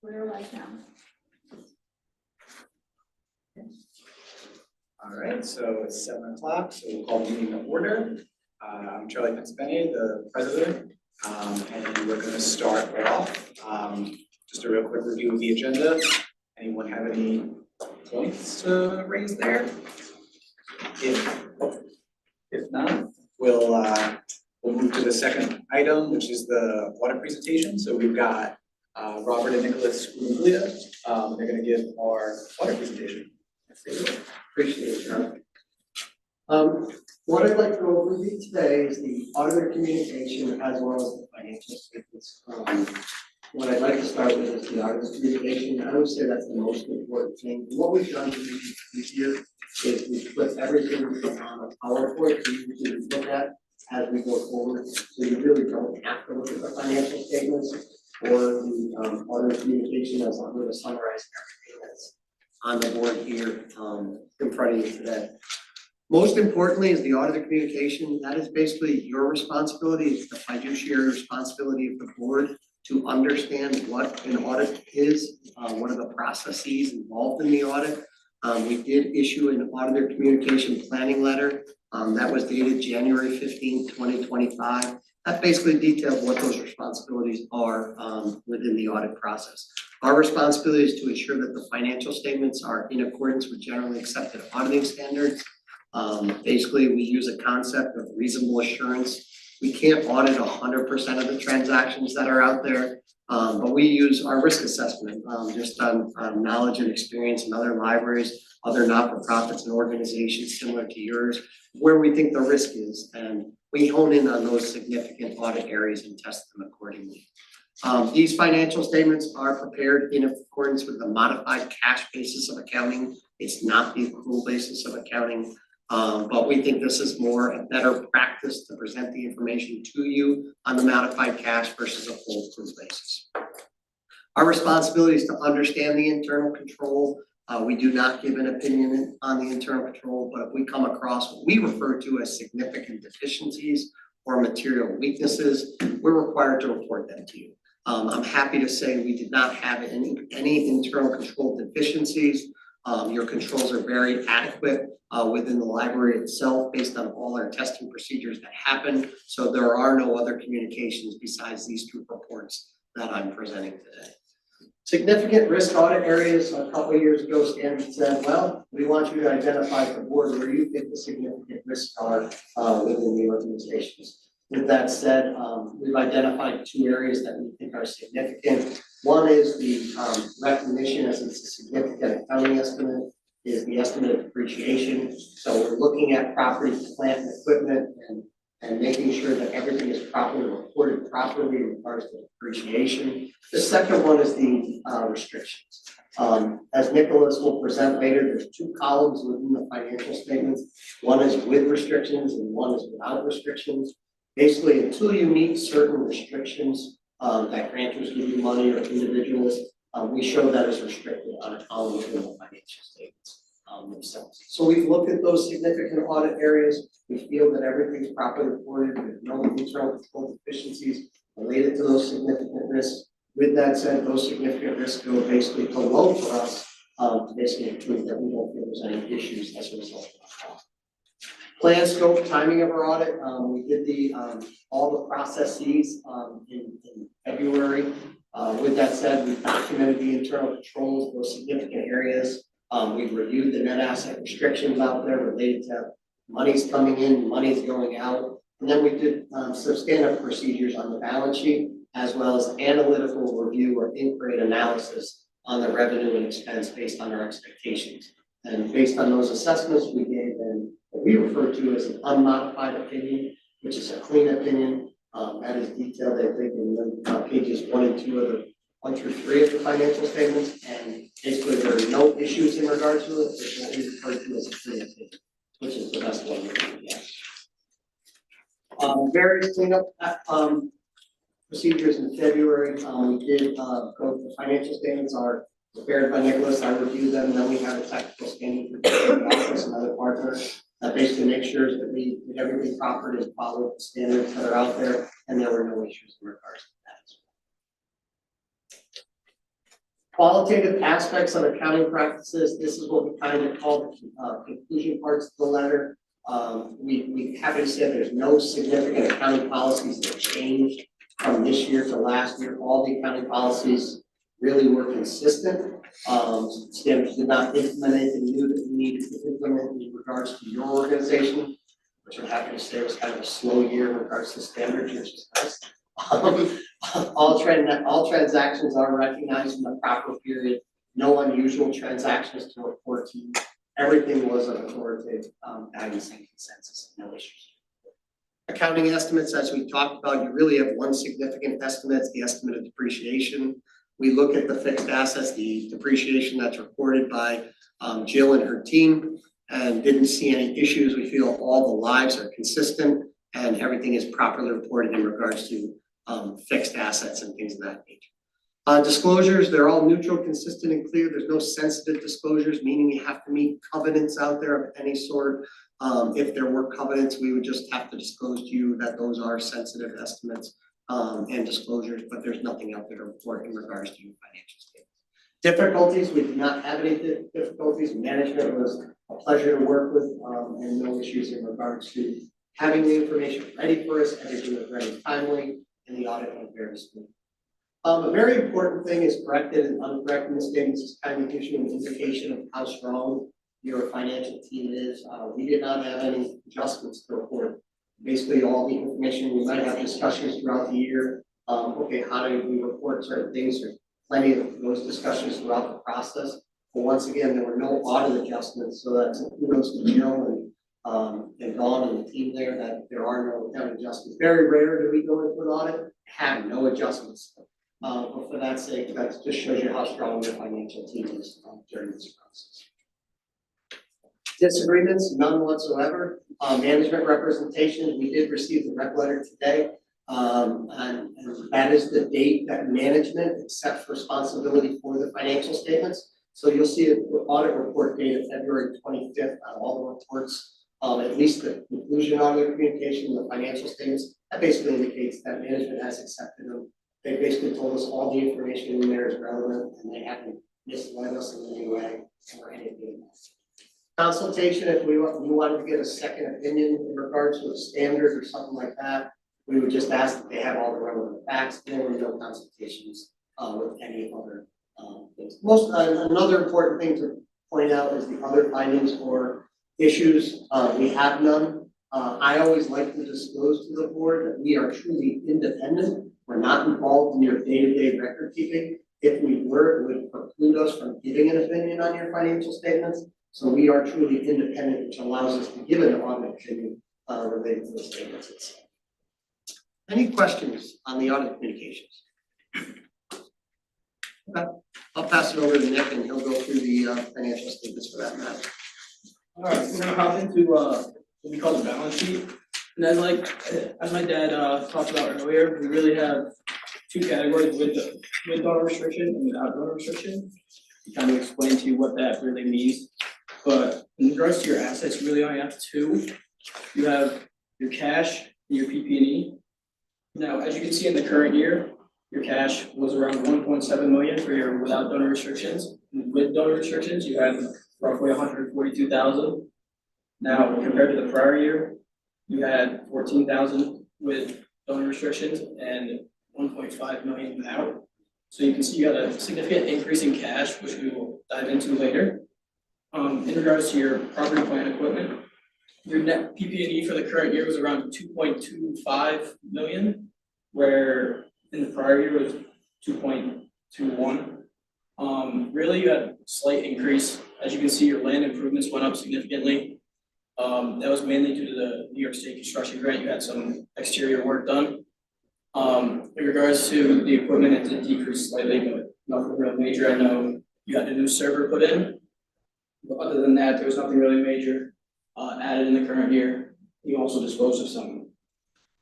We're live now. All right, so it's 7 o'clock, so we'll call the meeting to order. I'm Charlie Pennspenny, the president, and we're going to start off. Just a real quick review of the agenda. Anyone have any points to raise there? If not, we'll move to the second item, which is the audit presentation. So we've got Robert and Nicholas Scruglia. They're going to give our audit presentation. Appreciate it, John. What I'd like to go over with you today is the auditor communication as well as the financial statements. What I'd like to start with is the auditor communication. I would say that's the most important thing. What we've done to make it easier is we've put everything on a PowerPoint so you can look at as we go forward. So you really don't have to look at the financial statements or the auditor communication, as I'm going to summarize everything that's on the board here in front of you today. Most importantly is the auditor communication. That is basically your responsibility. It's the fiduciary responsibility of the board to understand what an audit is, what are the processes involved in the audit. We did issue an auditor communication planning letter that was dated January 15th, 2025. That basically details what those responsibilities are within the audit process. Our responsibility is to ensure that the financial statements are in accordance with generally accepted auditing standards. Basically, we use a concept of reasonable assurance. We can't audit 100% of the transactions that are out there, but we use our risk assessment just on knowledge and experience in other libraries, other not-for-profits and organizations similar to yours, where we think the risk is, and we hone in on those significant audit areas and test them accordingly. These financial statements are prepared in accordance with the modified cash basis of accounting. It's not the accrual basis of accounting, but we think this is a better practice to present the information to you on the modified cash versus a full accrual basis. Our responsibility is to understand the internal control. We do not give an opinion on the internal control, but if we come across what we refer to as significant deficiencies or material weaknesses, we're required to report them to you. I'm happy to say we did not have any internal control deficiencies. Your controls are very adequate within the library itself based on all our testing procedures that happen. So there are no other communications besides these two reports that I'm presenting today. Significant risk audit areas. A couple of years ago, Stanley said, well, we want you to identify at the board where you think the significant risks are within the organizations. With that said, we've identified two areas that we think are significant. One is the recognition, as it's a significant accounting estimate, is the estimate of depreciation. So we're looking at property, plant, and equipment and making sure that everything is properly reported properly in regards to depreciation. The second one is the restrictions. As Nicholas will present later, there's two columns within the financial statements. One is with restrictions and one is without restrictions. Basically, until you meet certain restrictions that grantors give you money or individuals, we show that as restricted on a column within the financial statements themselves. So we've looked at those significant audit areas. We feel that everything is properly reported with no internal control deficiencies related to those significant risks. With that said, those significant risks go basically to low for us to basically prove that we don't feel there's any issues as a result of that. Plan, scope, timing of our audit. We did all the processes in February. With that said, we've documented the internal controls, those significant areas. We've reviewed the net asset restrictions out there related to monies coming in, monies going out. And then we did substantive procedures on the balance sheet, as well as analytical review or in-grade analysis on the revenue and expense based on our expectations. And based on those assessments, we gave them what we refer to as an unmodified opinion, which is a clean opinion. That is detailed, I think, in pages 1 and 2 of the 1 through 3 of the financial statements. And basically, there are no issues in regards to it. It's what we refer to as a clean opinion, which is the best one we can get. Various cleanup procedures in February. We did go the financial statements are prepared by Nicholas. I reviewed them. Then we have a technical standing for the office and other partners that basically sure that we did everything proper and followed the standards that are out there, and there were no issues in regards to that. Qualitative aspects of accounting practices, this is what we kind of call the conclusion parts of the letter. We happy to say there's no significant accounting policies that changed from this year to last year. All the accounting policies really were consistent. Standards did not implement anything new that we needed to implement in regards to your organization, which I'm happy to say was kind of a slow year in regards to standards, which is nice. All transactions are recognized in the proper period. No unusual transactions to report to you. Everything was an authoritative guidance and consensus, no issues. Accounting estimates, as we talked about, you really have one significant estimate, the estimate of depreciation. We look at the fixed assets, the depreciation that's reported by Jill and her team, and didn't see any issues. We feel all the lives are consistent and everything is properly reported in regards to fixed assets and things of that nature. Disclosures, they're all neutral, consistent, and clear. There's no sensitive disclosures, meaning you have to meet covenants out there of any sort. If there were covenants, we would just have to disclose to you that those are sensitive estimates and disclosures, but there's nothing out there to report in regards to your financial statements. Difficulties, we did not have any difficulties. Management was a pleasure to work with, and no issues in regards to having the information ready for us, everything was very timely, and the audit went very smooth. A very important thing is corrected and uncorrected misstatements. This kind of gives you an indication of how strong your financial team is. We did not have any adjustments to report. Basically, all the information, we might have discussions throughout the year. Okay, how do we report certain things? There's plenty of those discussions throughout the process. But once again, there were no audit adjustments, so that's kudos to Jill and Dawn and the team there that there are no accounting adjustments. Very rare do we go into an audit, have no adjustments. But for that sake, that just shows you how strong your financial team is during this process. Disagreements, none whatsoever. Management representation, we did receive the rep letter today. And that is the date that management accepts responsibility for the financial statements. So you'll see an audit report dated February 25th on all the reports, at least the conclusion on the communication, the financial statements. That basically indicates that management has accepted them. They basically told us all the information in there is relevant, and they haven't misled us in any way or anything else. Consultation, if we wanted to get a second opinion in regards to a standard or something like that, we would just ask that they have all the relevant facts. There were no consultations with any other things. Another important thing to point out is the other findings or issues. We have none. I always like to disclose to the board that we are truly independent. We're not involved in your day-to-day record keeping. If we were, it would preclude us from giving an opinion on your financial statements. So we are truly independent, which allows us to give an audit opinion related to the statements itself. Any questions on the audit communications? Okay, I'll pass it over to Nick and he'll go through the financial statements for that matter. All right, we're gonna hop into what we call the balance sheet. And as my dad talked about earlier, we really have two categories with donor restriction and without donor restriction. To kind of explain to you what that really means. But in regards to your assets, you really only have two. You have your cash and your PP&E. Now, as you can see in the current year, your cash was around 1.7 million for your without donor restrictions. And with donor restrictions, you had roughly 142,000. Now, compared to the prior year, you had 14,000 with donor restrictions and 1.5 million without. So you can see you got a significant increase in cash, which we will dive into later. In regards to your property, plant, equipment, your net PP&E for the current year was around 2.25 million, where in the prior year was 2.21. Really, you had a slight increase. As you can see, your land improvements went up significantly. That was mainly due to the New York State construction grant. You had some exterior work done. In regards to the equipment, it did decrease slightly, but nothing real major. I know you had a new server put in, but other than that, there was nothing really major added in the current year. You also disposed of some.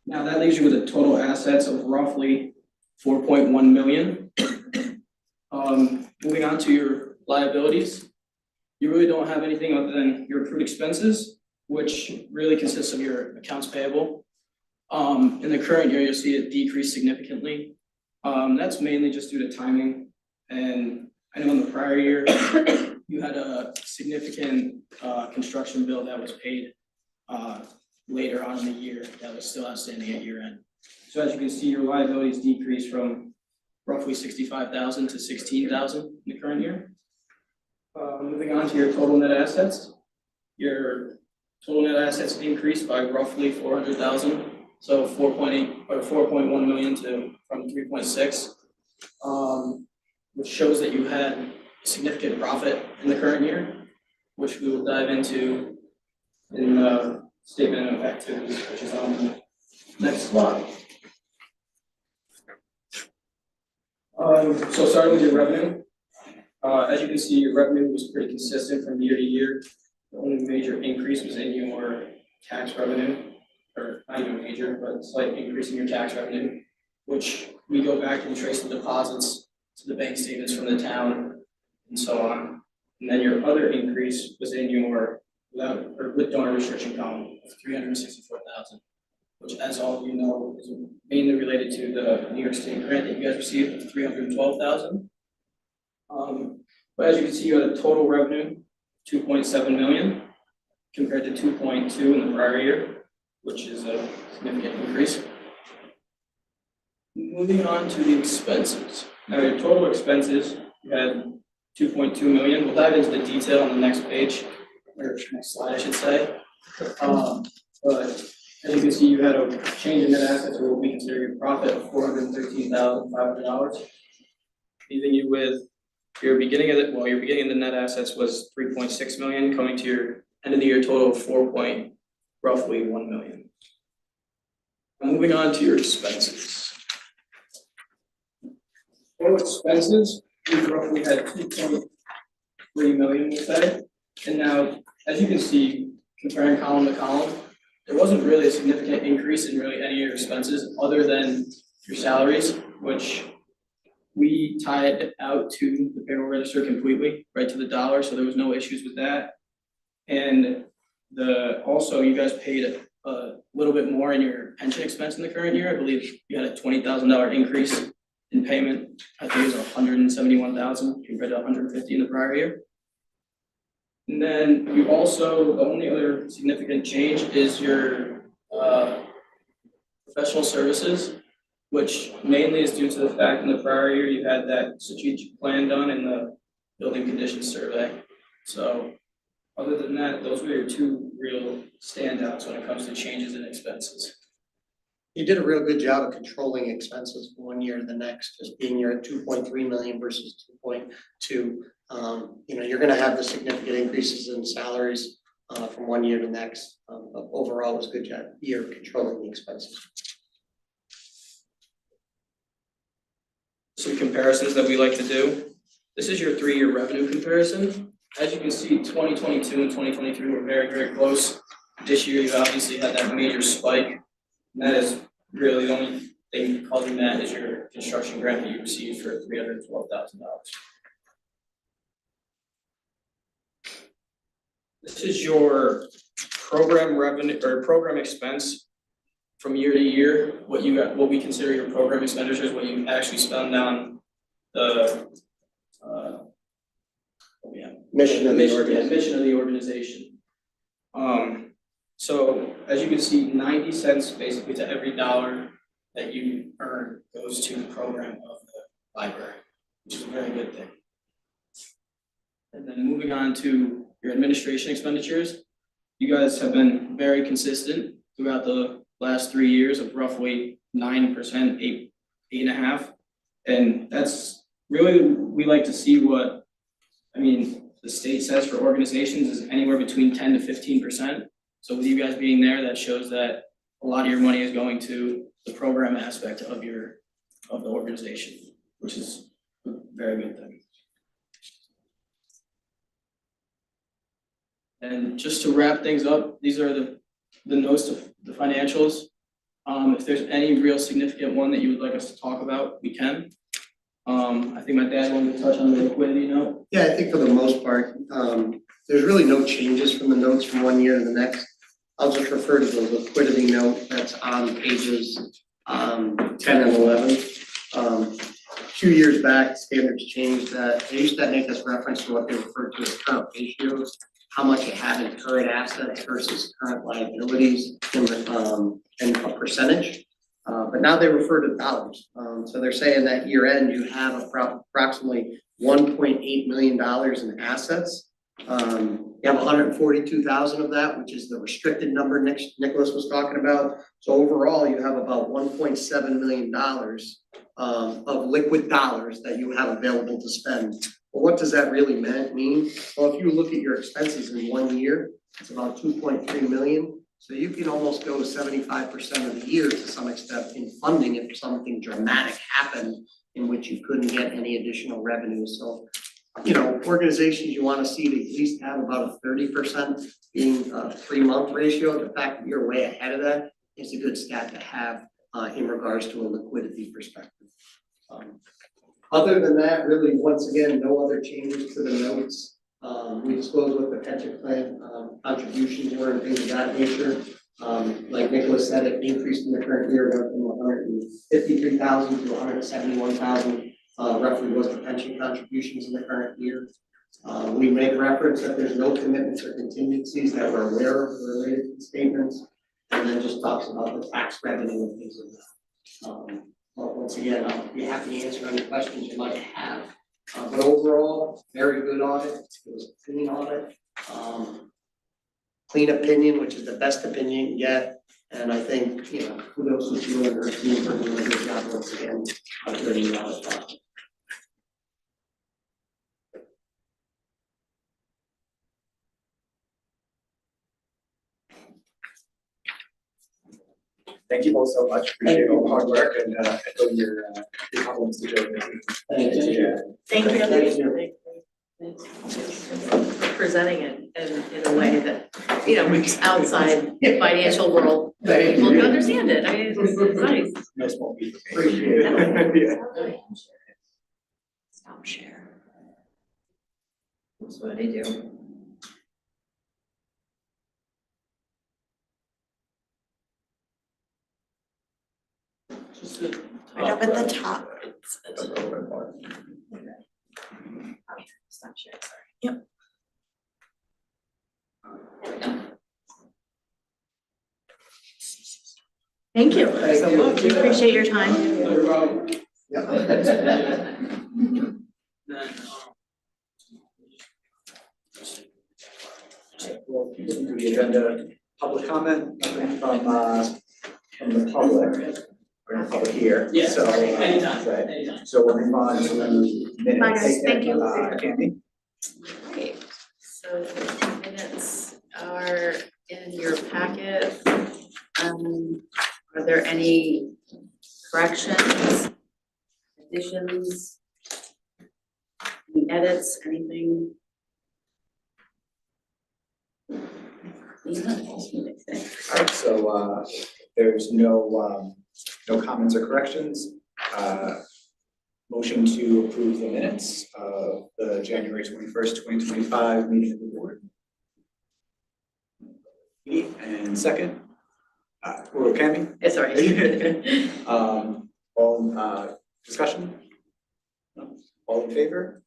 Now that leaves you with a total assets of roughly 4.1 million. Moving on to your liabilities, you really don't have anything other than your accrued expenses. which really consists of your accounts payable. In the current year, you'll see it decrease significantly. That's mainly just due to timing. And I know in the prior year, you had a significant construction bill that was paid later on in the year that was still outstanding at year end. So as you can see, your liabilities decreased from roughly 65,000 to 16,000 in the current year. Moving on to your total net assets. Your total net assets increased by roughly 400,000. So 4.8 or 4.1 million from 3.6, which shows that you had significant profit in the current year, which we will dive into in the statement of activities, which is on the next slide. So starting with your revenue, as you can see, your revenue was pretty consistent from year to year. The only major increase was in your tax revenue, or not even major, but slight increase in your tax revenue, which we go back and trace the deposits to the bank statements from the town and so on. And then your other increase was in your with donor restriction column of 364,000, which, as all of you know, is mainly related to the New York State grant that you guys received of 312,000. But as you can see, you had a total revenue 2.7 million compared to 2.2 in the prior year, which is a significant increase. Moving on to the expenses. Now, your total expenses, you had 2.2 million. We'll dive into the detail on the next page, or next slide, I should say. But as you can see, you had a change in net assets, or what we consider your profit, of $413,500, leaving you with your beginning of the net assets was 3.6 million, coming to your end of the year total of roughly 1 million. Moving on to your expenses. Total expenses, we roughly had 2.3 million, we'll say. And now, as you can see, comparing column to column, there wasn't really a significant increase in really any of your expenses other than your salaries, which we tied out to the payroll register completely, right to the dollar, so there was no issues with that. And also you guys paid a little bit more in your pension expense in the current year. I believe you had a $20,000 increase in payment. I think it was 171,000 compared to 150 in the prior year. And then you also, the only other significant change is your professional services, which mainly is due to the fact in the prior year you had that strategic plan done in the building conditions survey. So other than that, those were your two real standouts when it comes to changes in expenses. You did a real good job of controlling expenses from one year to the next, just being you're at 2.3 million versus 2.2. You're going to have the significant increases in salaries from one year to the next. But overall, it was a good job year controlling the expenses. Some comparisons that we like to do. This is your 3-year revenue comparison. As you can see, 2022 and 2023 were very, very close. This year, you obviously had that major spike. And that is really the only thing causing that is your construction grant that you received for $312,000. This is your program revenue or program expense from year to year. What we consider your program expenditures, what you actually spend on the mission of the organization. So as you can see, 90 cents basically to every dollar that you earn goes to the program of the library, which is a very good thing. And then moving on to your administration expenditures, you guys have been very consistent throughout the last 3 years of roughly 9%, 8.5%. And that's really, we like to see what, the state says for organizations is anywhere between 10 to 15%. So with you guys being there, that shows that a lot of your money is going to the program aspect of the organization, which is a very good thing. And just to wrap things up, these are the notes of the financials. If there's any real significant one that you would like us to talk about, we can. I think my dad wanted to touch on the liquidity note. Yeah, I think for the most part, there's really no changes from the notes from one year to the next. I'll just refer to the liquidity note that's on pages 10 and 11. A few years back, standards changed that. They used to make us reference to what they referred to as current ratios, how much you have in current assets versus current liabilities and a percentage. But now they refer to dollars. So they're saying that year end, you have approximately $1.8 million in assets. You have 142,000 of that, which is the restricted number Nicholas was talking about. So overall, you have about $1.7 million of liquid dollars that you have available to spend. Well, what does that really mean? Well, if you look at your expenses in 1 year, it's about 2.3 million. So you can almost go 75% of the year to some extent in funding if something dramatic happened in which you couldn't get any additional revenue. So, you know, organizations you want to see to at least have about a 30% being a 3-month ratio. The fact that you're way ahead of that is a good stat to have in regards to a liquidity perspective. Other than that, really, once again, no other changes to the notes. We disclosed what the pension plan contributions were and things of that nature. Like Nicholas said, it increased in the current year, went from 153,000 to 171,000. Roughly was the pension contributions in the current year. We make reference that there's no commitments or contingencies that we're aware of related to the statements, and then just talks about the tax revenue and things like that. Well, once again, I'll be happy to answer any questions you might have. But overall, very good audit. It was a clean audit. Clean opinion, which is the best opinion you can get. And I think, you know, kudos to you and your team for doing a good job once again during the audit process. Thank you both so much. Appreciate all the hard work and echoing your compliments to Joe. Yeah. Thank you. For presenting it in a way that, you know, which outside financial world, people can understand it. I mean, it's nice. No small feat. Appreciate it. Yeah. Stop share. That's what I do. Just the Right up at the top. top. Stop share, sorry. Yep. There we go. Thank you so much. We appreciate your time. No problem. Yeah. Then, We'll continue the agenda. Public comment, nothing from the public. We're in the public here. Yeah, So, anytime, right. anytime. So we'll move on to minutes. Bye, guys. Thank you. Candy? Okay, so the minutes are in your packet. Are there any corrections, additions, any edits, anything? Alright, so there's no comments or corrections. Motion to approve the minutes of the January 21st, 2025 meeting of the board. And second, Candy? Yeah, sorry. All discussion? No? All in favor?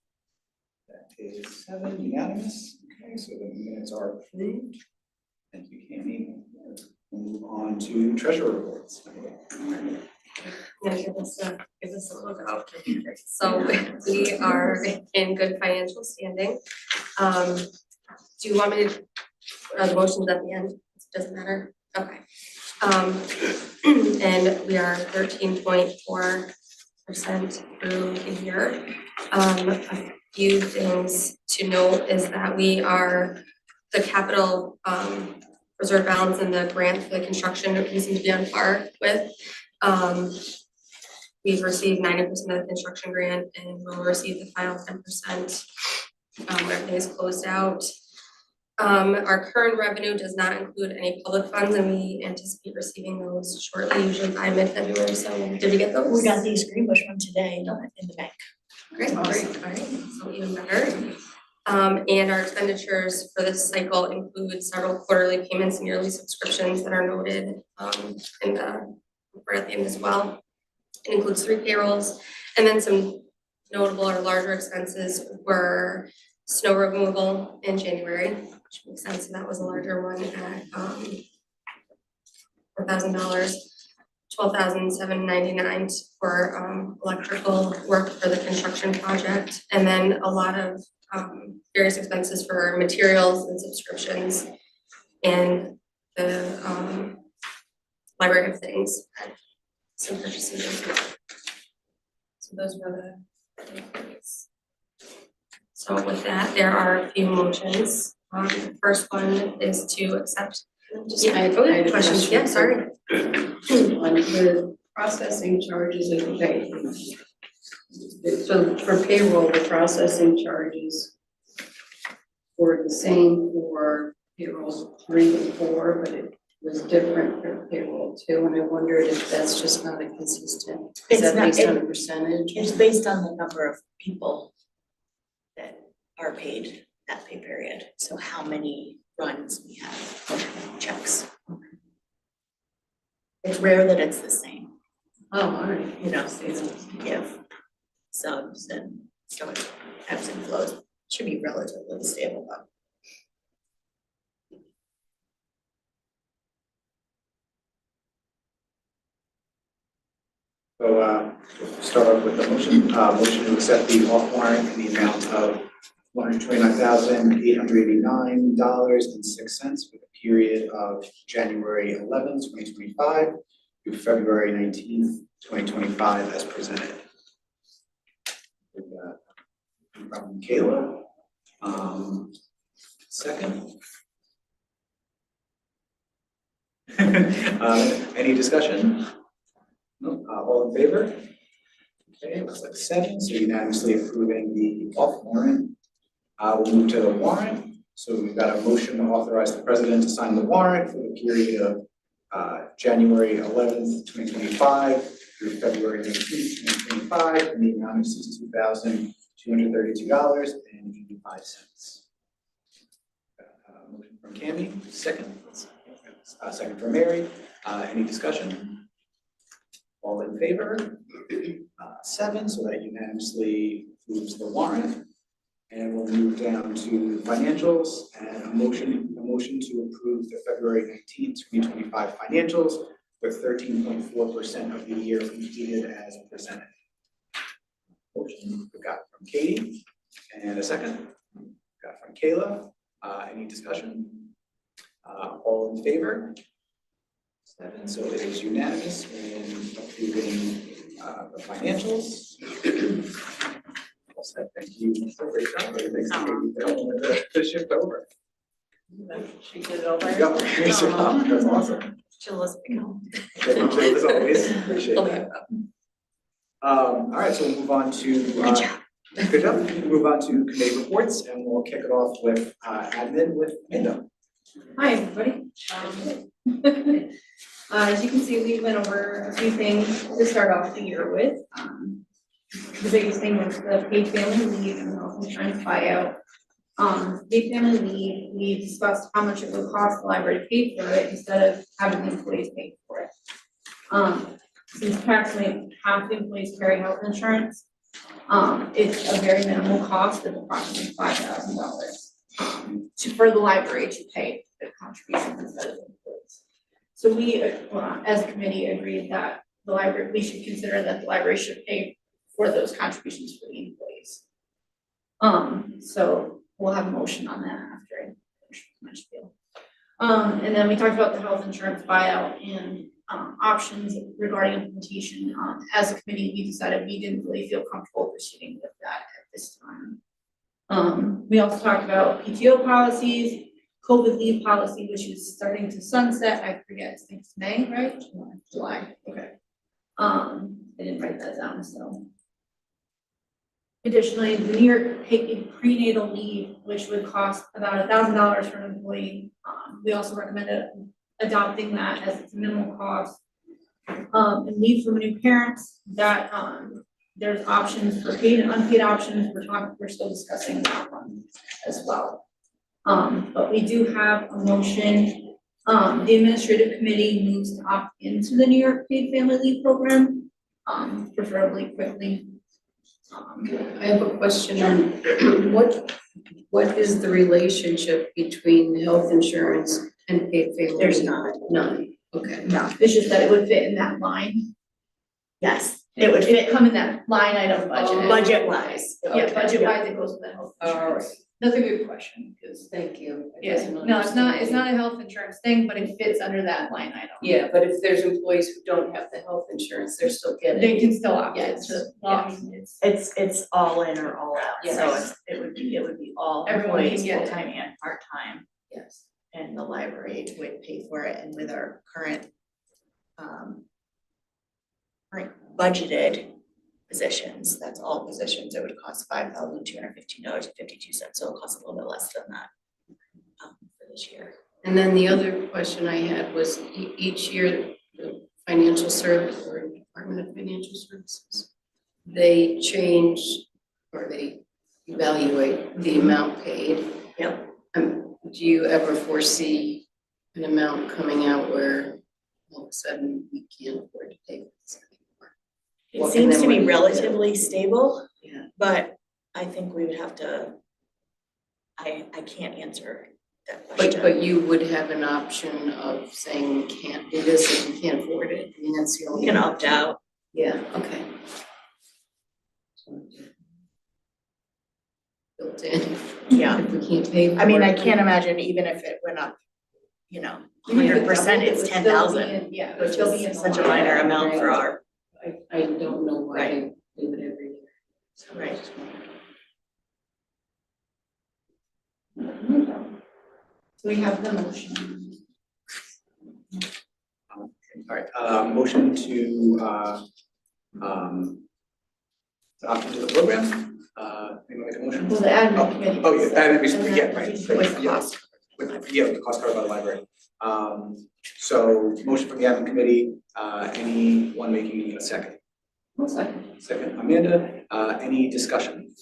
That is 7 unanimous. Okay, so the minutes are approved. Thank you, Candy. We'll move on to treasurer reports. Yeah, give us a look out. So we are in good financial standing. Do you want me to, the motions at the end? Doesn't matter, okay. And we are 13.4% through the year. A few things to note is that we are, the capital reserve balance and the grant for the construction, we seem to be on par with. We've received 90% of the construction grant and we'll receive the final 10% when everything is closed out. Our current revenue does not include any public funds and we anticipate receiving those shortly, usually by mid-February. So did we get those? We got these Greenbush one today in the bank. Great, great, all right, so even better. And our expenditures for this cycle include several quarterly payments and yearly subscriptions that are noted in the report at the end as well. It includes 3 payrolls, and then some notable or larger expenses were snow removal in January, which makes sense, and that was a larger one at $4,000. $12,799 for electrical work for the construction project, and then a lot of various expenses for materials and subscriptions and the library of things, some purchases as well. So those were the things. So with that, there are a few motions. The first one is to accept. I had a Questions, question. yeah, sorry. On the processing charges of the bank. So for payroll, the processing charges were the same for payroll 3 and 4, but it was different for payroll 2, and I wondered if that's just not a consistent, is It's that not- based on a percentage? It's based on the number of people that are paid that pay period, so how many runs we have, checks. It's rare that it's the same, Oh, all right. you know, you give subs and so it ebbs and flows, should be relatively stable though. So, start off with the motion, motion to accept the off warrant in the amount of $129,889.06 for the period of January 11th, 2025 through February 19th, 2025 as presented. From Kayla, second. Any discussion? No, all in favor? Okay, looks like 7, so unanimously approving the off warrant. We'll move to the warrant. So we've got a motion to authorize the president to sign the warrant for the period of January 11th, 2025 through February 19th, 2025 in the amount of $62,232.85. Motion from Cammy, second. Second from Mary. Any discussion? All in favor? 7, so that unanimously approves the warrant. And we'll move down to financials and a motion to approve the February 19th, 2025 financials with 13.4% of the year completed as presented. Motion we got from Katie, and a second got from Kayla. Any discussion? All in favor? 7, so it is unanimous in approving the financials. Thank you. Great job. Thanks to shift over. She did it all by Yeah, herself. great job. That's awesome. She'll listen. Thank you, Jill, as always. Appreciate that. All right, so we'll move on to. Good job. Good job. We'll move on to committee reports, and we'll kick it off with admin with Amanda. Hi, everybody. As you can see, we went over a few things to start off the year with. The biggest thing was the paid family leave and health insurance buyout. Paid family leave, we discussed how much it would cost the library to pay for it instead of having the employees pay for it. Since approximately half the employees carry health insurance, it's a very minimal cost of approximately $5,000 for the library to pay the contributions instead of the employees. So we, as a committee, agreed that the library, we should consider that the library should pay for those contributions for the employees. So we'll have a motion on that after I finish my spiel. And then we talked about the health insurance buyout and options regarding implementation. As a committee, we decided we didn't really feel comfortable proceeding with that at this time. We also talked about PTO policies, COVID leave policy, which is starting to sunset. I forget, I think it's May, right? July, okay. I didn't write that down, so. Additionally, the New York paid prenatal leave, which would cost about $1,000 for an employee. We also recommended adopting that as its minimal cost. And leave from new parents, that there's options for paid and unpaid options, we're still discussing that one as well. But we do have a motion, the administrative committee moves to opt into the New York Paid Family Leave Program, preferably quickly. I have a question on what is the relationship between health insurance and paid family leave? There's not. None, okay. No, it's just that it would fit in that line. Yes, it would fit come in that line item budget. budget wise. Yeah, budget wise, it goes with the health insurance. That's a good question, because, Thank you. I yeah, wasn't no, it's not understanding. a health insurance thing, but it fits under that line item. Yeah, but if there's employees who don't have the health insurance, they're still getting. They can still opt Yes, into, long as it's, It's all in or all out, so Yes. it would be all Everyone can employees, get it. full-time and part-time, Yes. and the library would pay for it, and with our current budgeted positions, that's all positions, it would cost $5,215.52, so it'll cost a little bit less than that for this year. And then the other question I had was each year, the financial service or Department of Financial Services, they change or they evaluate the amount paid. Yep. Do you ever foresee an amount coming out where all of a sudden we can't afford to pay this anymore? It What- seems and to then be what do you do? relatively stable, Yeah. but I think we would have to, I can't answer that question. But you would have an option of saying we can't do this if we can't afford it. I mean, that's the We only. can opt out. Yeah, okay. Built in. Yeah. If we can't pay for it. I mean, I can't imagine even if it went up, 100%, it's 10,000, Yeah, it would which still be in is the such a line. minor amount for our, I don't know why Right. they do it every year. So I Right. just wondered. So we have the motion. All right, motion to opt into the program, anyone make a motion? Well, the admin committee. Oh, yeah, and we, And yeah, then right, with the yeah, cost. with the cost covered by the library. So motion from the admin committee, anyone making a second? One second. Second, Amanda, any discussion?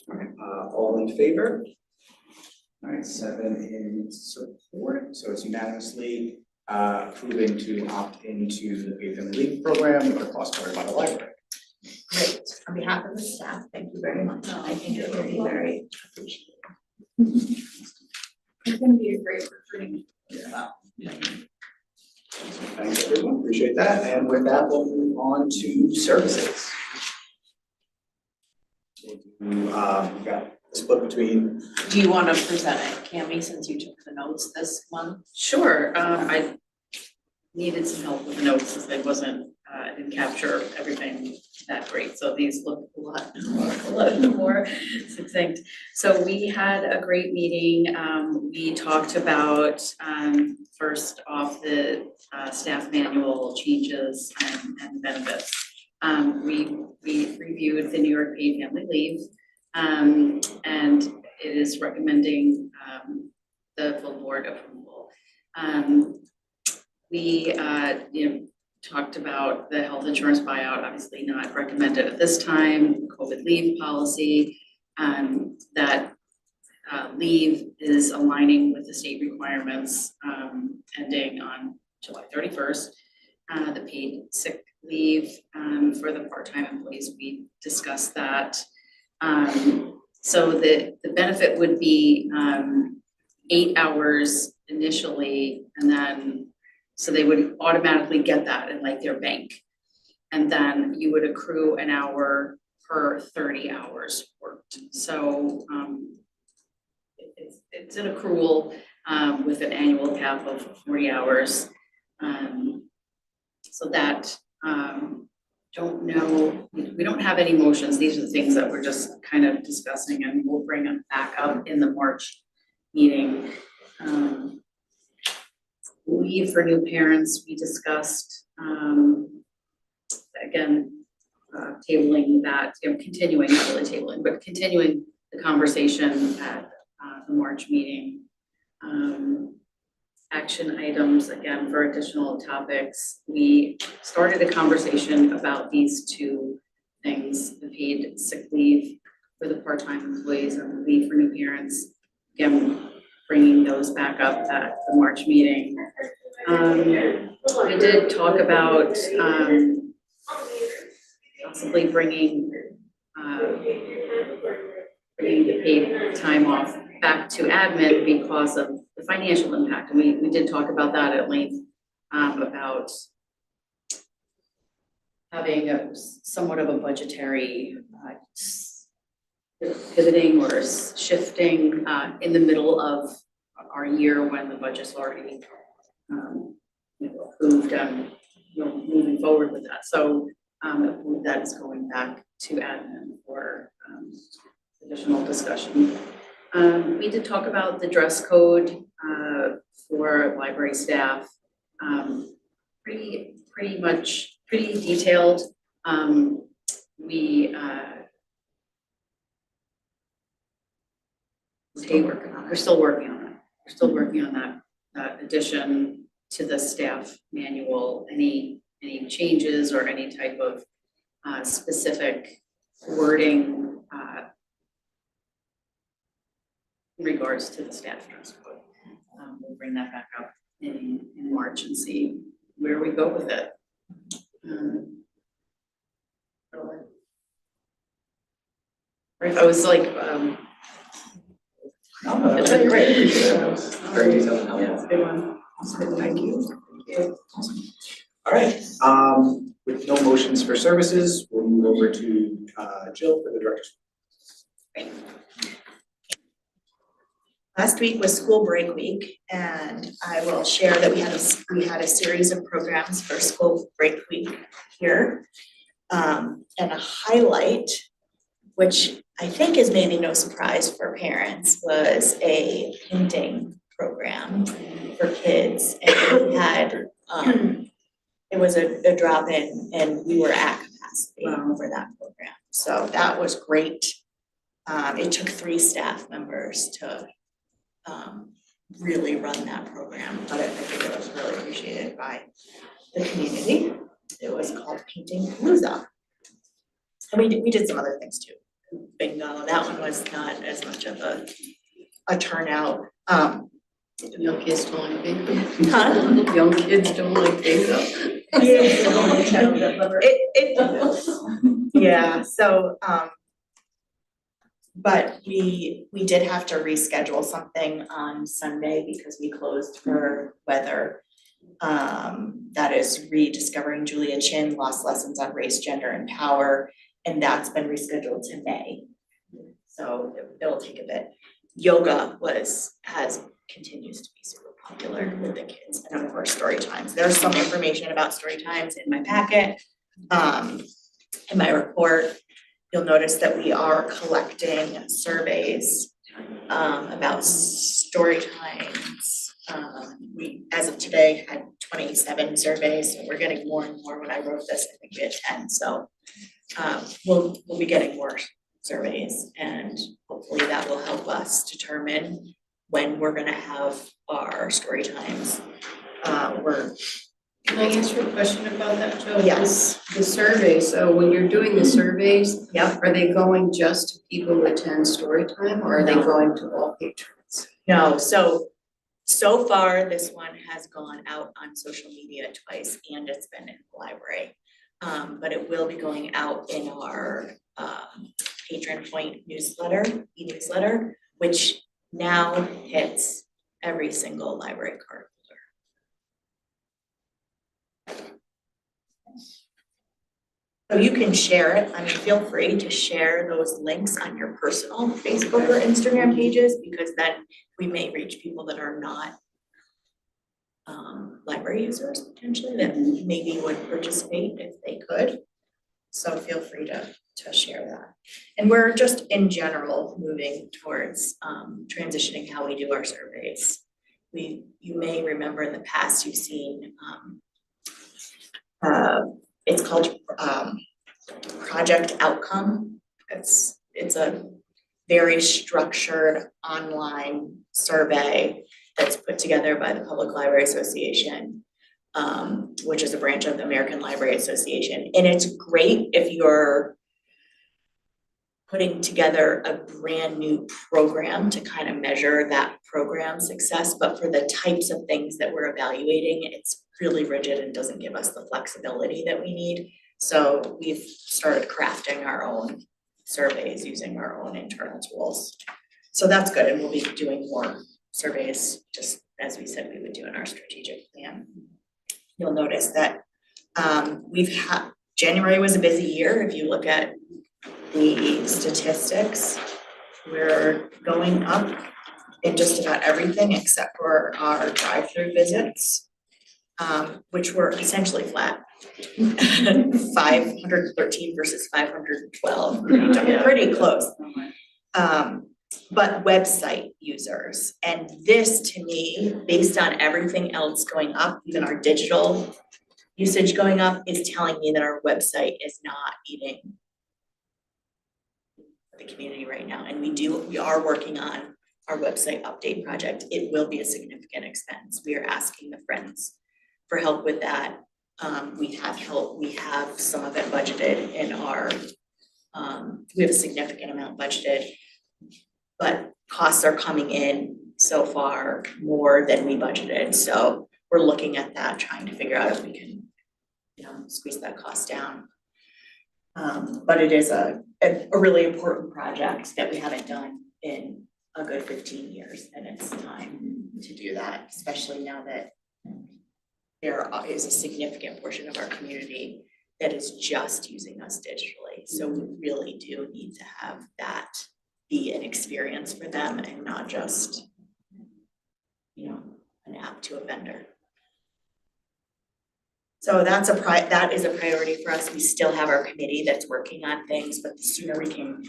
All right, all in favor? All right, 7 in support, so it's unanimously approving to opt into the Paid Family Leave Program with the cost covered by the library. great, on behalf of the staff, thank you very much, I think it will be very appreciated. It's gonna be a great recruiting. Thanks, everyone, appreciate that, and with that, we'll move on to services. We've got a split between, Do you want to present it, Cami, since you took the notes this month? Sure, I needed some help with notes as I I didn't capture everything that great, so these look a lot more succinct. So we had a great meeting, we talked about, first off, the staff manual changes and benefits. We reviewed the New York Paid Family Leave, and it is recommending the full board approval. We talked about the health insurance buyout, obviously not recommended at this time, COVID leave policy, that leave is aligning with the state requirements, ending on July 31st. The paid sick leave for the part-time employees, we discussed that. So the benefit would be 8 hours initially, and then, so they would automatically get that in like their bank. And then you would accrue an hour per 30 hours worked. So it's an accrual with an annual cap of 40 hours. So that, don't know, we don't have any motions. These are the things that we're just kind of discussing, and we'll bring them back up in the March meeting. Leave for new parents, we discussed, again, tabling that, continuing, not really tabling, but continuing the conversation at the March meeting. action items, again, for additional topics. We started a conversation about these two things, the paid sick leave for the part-time employees and the leave for new parents. Again, bringing those back up at the March meeting. We did talk about possibly bringing the paid time off back to admin because of the financial impact. And we did talk about that at length, about having somewhat of a budgetary pivoting or shifting in the middle of our year when the budget's already approved and moving forward with that. So I believe that is going back to admin for additional discussion. We did talk about the dress code for library staff. Pretty detailed. We're still working on that. We're still working on that addition to the staff manual. Any changes or any type of specific wording in regards to the staff dress code. We'll bring that back up in March and see where we go with it. I was like, it's been great. Very detailed and helpful. Yeah, it's a good one. Thank you. All right, with no motions for services, we'll move over to Jill for the director's. Last week was school break week, and I will share that we had a series of programs for school break week here. And a highlight, which I think is maybe no surprise for parents, was a painting program for kids. And we had, it was a drop-in, and we were at capacity for that program. So that was great. It took 3 staff members to really run that program, but I think it was really appreciated by the community. It was called Painting Palooza. And we did some other things too. Bingo, that one was not as much of a turnout. Young kids don't like bingo. Huh? Young kids don't like bingo. Yeah, so but we did have to reschedule something on Sunday because we closed for weather. That is Rediscovering Julia Chin, Lost Lessons on Race, Gender, and Power, and that's been rescheduled to May. So it'll take a bit. Yoga continues to be super popular with the kids, and of course, story times. There's some information about story times in my packet, in my report. You'll notice that we are collecting surveys about story times. We, as of today, had 27 surveys, so we're getting more and more. When I wrote this, I think we had 10, so we'll be getting more surveys, and hopefully that will help us determine when we're gonna have our story times. Can I answer a question about that, Joe? Yes. The survey, so when you're doing the surveys, Yep. are they going just to people who attend story time, or are they going to all patrons? No, so far, this one has gone out on social media twice, and it's been in the library. But it will be going out in our Patron Point newsletter, e-newsletter, which now hits every single library card holder. So you can share it. I mean, feel free to share those links on your personal Facebook or Instagram pages, because then we may reach people that are not library users potentially, that maybe would participate if they could. So feel free to share that. And we're just in general moving towards transitioning how we do our surveys. You may remember in the past you've seen it's called Project Outcome. It's a very structured online survey that's put together by the Public Library Association, which is a branch of the American Library Association. And it's great if you're putting together a brand new program to kind of measure that program success, but for the types of things that we're evaluating, it's really rigid and doesn't give us the flexibility that we need. So we've started crafting our own surveys using our own internal tools. So that's good, and we'll be doing more surveys, just as we said we would do in our strategic plan. You'll notice that January was a busy year. If you look at the statistics, we're going up in just about everything except for our drive-through visits, which were essentially flat. 513 versus 512, pretty close. But website users, and this to me, based on everything else going up, even our digital usage going up, is telling me that our website is not meeting the community right now. And we are working on our website update project. It will be a significant expense. We are asking the Friends for help with that. We have help, we have some of it budgeted in our, we have a significant amount budgeted, but costs are coming in so far more than we budgeted. So we're looking at that, trying to figure out if we can, squeeze that cost down. But it is a really important project that we haven't done in a good 15 years, and it's time to do that, especially now that there is a significant portion of our community that is just using us digitally. So we really do need to have that be an experience for them and not just, an app to a vendor. So that is a priority for us. We still have our committee that's working on things, but the sooner we can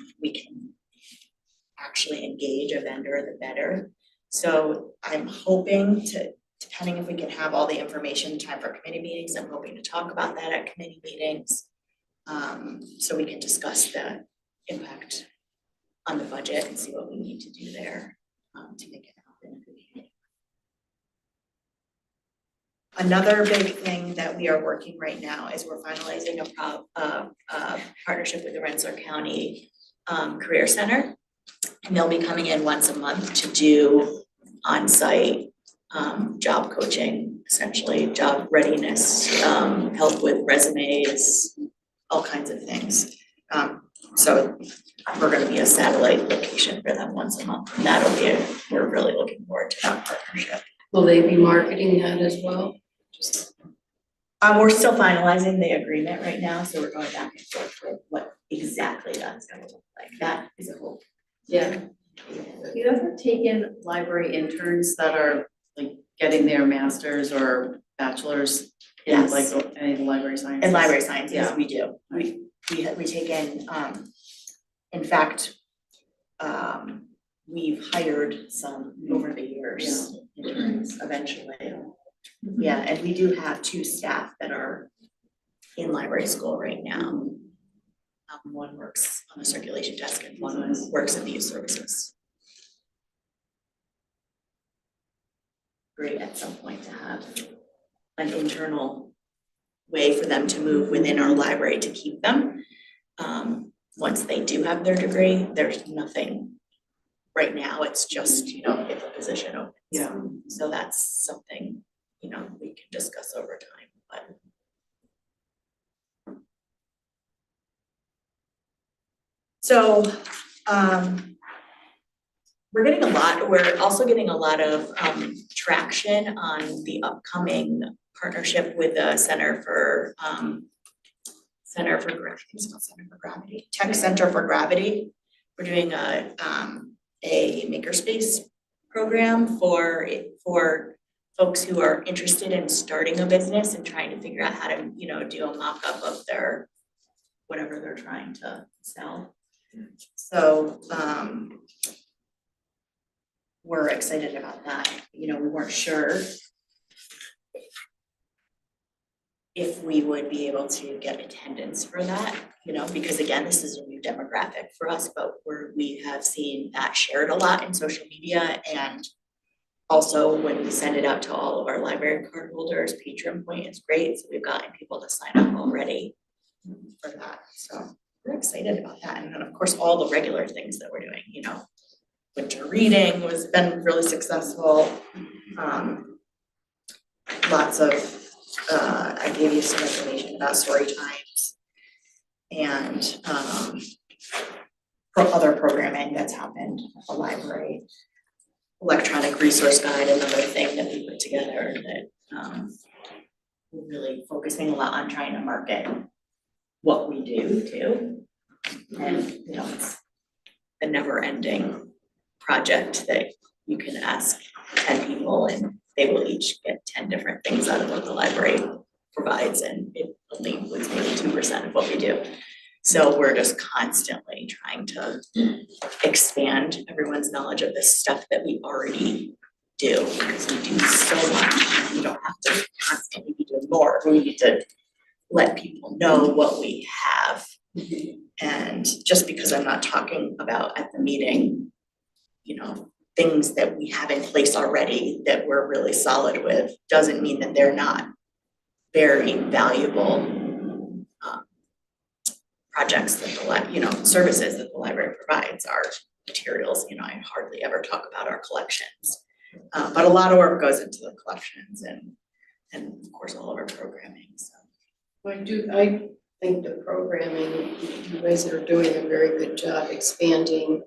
actually engage a vendor, the better. So I'm hoping to, depending if we can have all the information in time for committee meetings, I'm hoping to talk about that at committee meetings. So we can discuss the impact on the budget and see what we need to do there to make it happen. Another big thing that we are working right now is we're finalizing a partnership with the Rensselaer County Career Center. And they'll be coming in once a month to do on-site job coaching, essentially job readiness, help with resumes, all kinds of things. So we're gonna be a satellite location for them once a month. And we're really looking forward to that partnership. Will they be marketing that as well? We're still finalizing the agreement right now, so we're going back and forth with what exactly that's gonna look like. That is a whole. Yeah. Have you ever taken library interns that are like getting their masters or bachelors in Yes. like any of the library sciences? In library sciences, Yeah. we do. We take in, in fact, we've hired some over the years, interns eventually. Yeah, and we do have 2 staff that are in library school right now. One works on the circulation desk and one works in the youth services. Great at some point to have an internal way for them to move within our library to keep them. Once they do have their degree, there's nothing right now. It's just, if a position opens. Yeah. So that's something, we can discuss over time, but. So, we're also getting a lot of traction on the upcoming partnership with the Tech Center for Gravity. We're doing a makerspace program for folks who are interested in starting a business and trying to figure out how to, do a mock-up of their, whatever they're trying to sell. So, we're excited about that. We weren't sure if we would be able to get attendance for that, you know, because again, this is a new demographic for us, but we have seen that shared a lot in social media, and also when we send it out to all of our library card holders, Patron Point is great, so we've gotten people to sign up already for that, so we're excited about that. And then of course, all the regular things that we're doing, you know, winter reading has been really successful. Lots of, I gave you some information about story times and other programming that's happened at the library. Electronic resource guide, another thing that we put together that we're really focusing a lot on trying to market what we do too. And you know, it's a never-ending project that you can ask 10 people and they will each get 10 different things out of what the library provides, and it only was maybe 2% of what we do. So we're just constantly trying to expand everyone's knowledge of the stuff that we already do, because we do so much. We don't have to constantly be doing more. We need to let people know what we have. And just because I'm not talking about at the meeting, you know, things that we have in place already that we're really solid with, doesn't mean that they're not very valuable projects that the services that the library provides. Our materials, you know, I hardly ever talk about our collections, but a lot of work goes into the collections and of course all of our programming. So I think the programming, you guys are doing a very good job expanding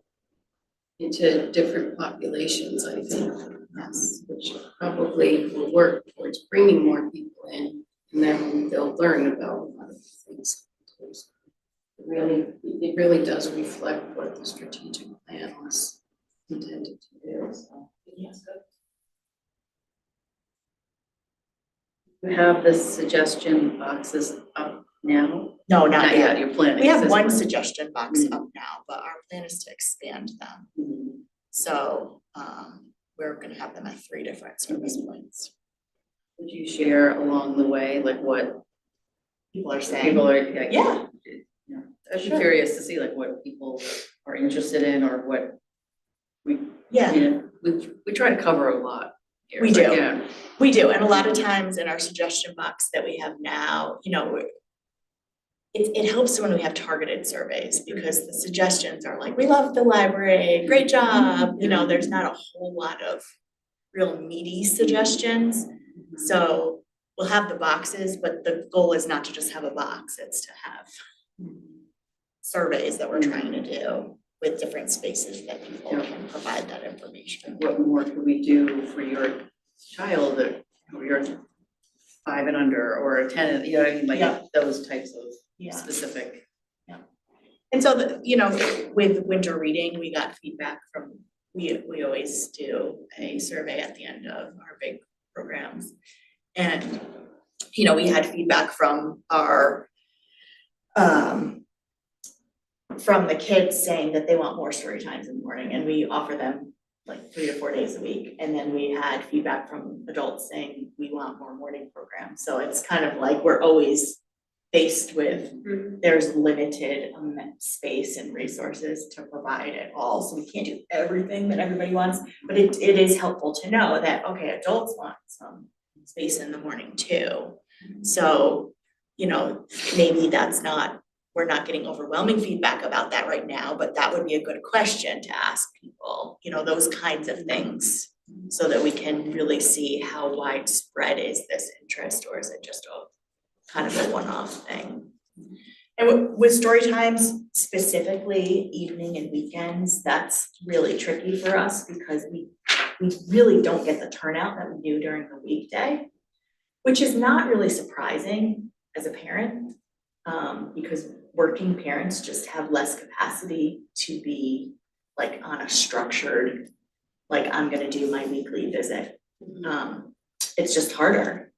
into different populations, I think. yes, Which probably will work towards bringing more people in, and then they'll learn about a lot of things. It really does reflect what the strategic plan was intended to do, so. yes. You have the suggestion boxes up now? No, not yet. You're planning. We have this one month. suggestion box up now, but our plan is to expand them. So we're gonna have them at 3 different service points. Would you share along the way, like what People are saying. people are, like, Yeah. you know, I'd be Sure. curious to see like what people are interested in or what Yeah. you know, we try to cover a lot here. We but do. yeah. We do, and a lot of times in our suggestion box that we have now, you know, it helps when we have targeted surveys, because the suggestions are like, we love the library, great job, you know, there's not a whole lot of real meaty suggestions. So we'll have the boxes, but the goal is not to just have a box, it's to have surveys that we're trying to do with different spaces that people can provide that information. What more could we do for your child or your 5 and under or a 10, you know what I mean, like Yeah. those types of Yeah. specific. And so, you know, with winter reading, we got feedback from, we always do a survey at the end of our big programs. And, you know, we had feedback from our, from the kids saying that they want more story times in the morning, and we offer them like 3 to 4 days a week. And then we had feedback from adults saying we want more morning programs. So it's kind of like we're always faced with, there's limited space and resources to provide it all, so we can't do everything that everybody wants, but it is helpful to know that, okay, adults want some space in the morning too. So, you know, maybe we're not getting overwhelming feedback about that right now, but that would be a good question to ask people, you know, those kinds of things, so that we can really see how widespread is this interest, or is it just a kind of a one-off thing. And with story times, specifically evening and weekends, that's really tricky for us, because we really don't get the turnout that we do during the weekday, which is not really surprising as a parent, because working parents just have less capacity to be like on a structured, like I'm gonna do my weekly visit. It's just harder.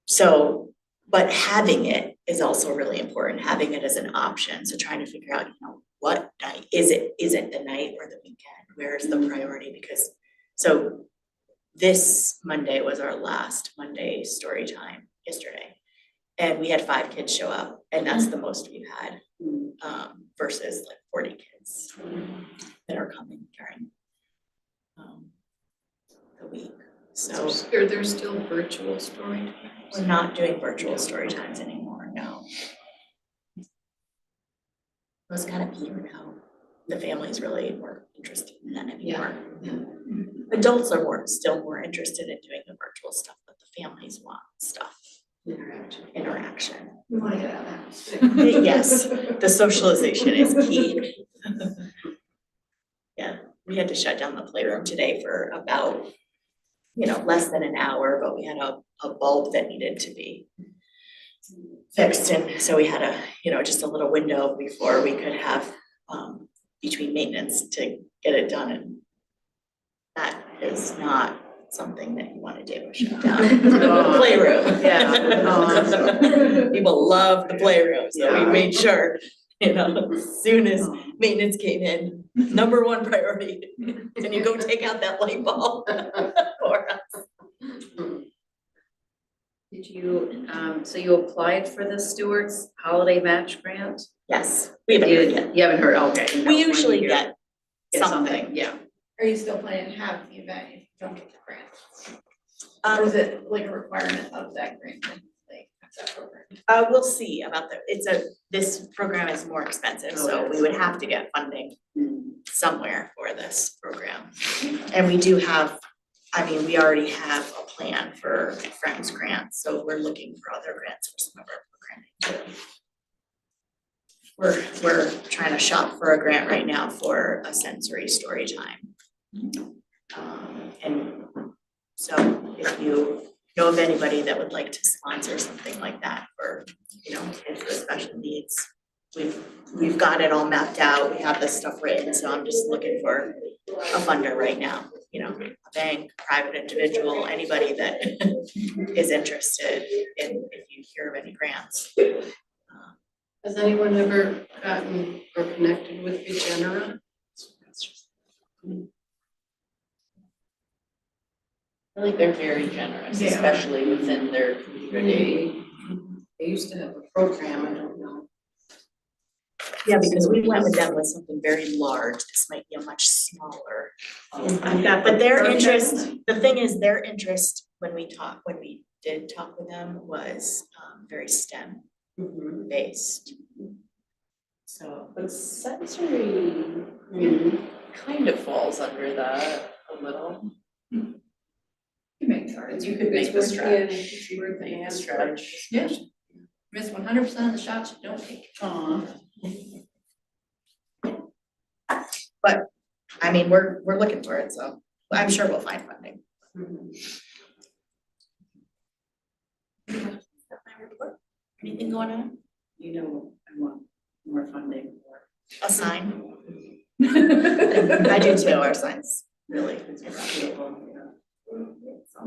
So, but having it is also really important, having it as an option. So trying to figure out, you know, what night is it the night or the weekend? Where is the priority? Because, so this Monday was our last Monday story time yesterday. And we had 5 kids show up, and that's the most we've had, versus like 40 kids that are coming during the week. So Are there still virtual story times? we're not doing virtual story times anymore, no. Those kind of petered out. The families really weren't interested in that anymore. Adults are still more interested in doing the virtual stuff, but the families want stuff. Interaction. We wanna get out of the house. Yes, the socialization is key. Yeah, we had to shut down the playroom today for about, less than an hour, but we had a bulb that needed to be fixed, and so we had just a little window before we could have, between maintenance to get it done, and that is not something that you wanna do, shut down the playroom. Yeah. People love the playroom, so we Yeah. made sure, as soon as maintenance came in, number 1 priority, can you go take out that light bulb for us? Did you, so you applied for the Stewart's Holiday Match Grant? Yes, we haven't heard yet. You haven't heard, okay. We usually get something. Yeah. Are you still planning to have the event if you don't get the grant? Or is it like a requirement of that grant, like, that program? We'll see about this program is more expensive, so we would have to get funding somewhere for this program. And we do have, we already have a plan for Friends grants, so we're looking for other grants for some of our programming too. We're trying to shop for a grant right now for a sensory story time. And so if you know of anybody that would like to sponsor something like that for, kids with special needs, we've got it all mapped out, we have this stuff written, so I'm just looking for a funder right now, a bank, private individual, anybody that is interested in, if you hear of any grants. Has anyone ever gotten or connected with Regenera? I think they're very generous, Yeah. especially within their community. They used to have a program, I don't know. Yeah, because we went with them with something very large, this might be a much smaller. But their interest, the thing is, their interest when we did talk with them was very STEM based. So, But sensory kind of falls under that a little. You make it hard. You could make the stretch. It's worth Make the the stretch. Yeah. Miss 100% of the shots you don't take. but we're looking for it, so I'm sure we'll find funding. Anything going on? I want more funding for. A sign? I do too, our signs really.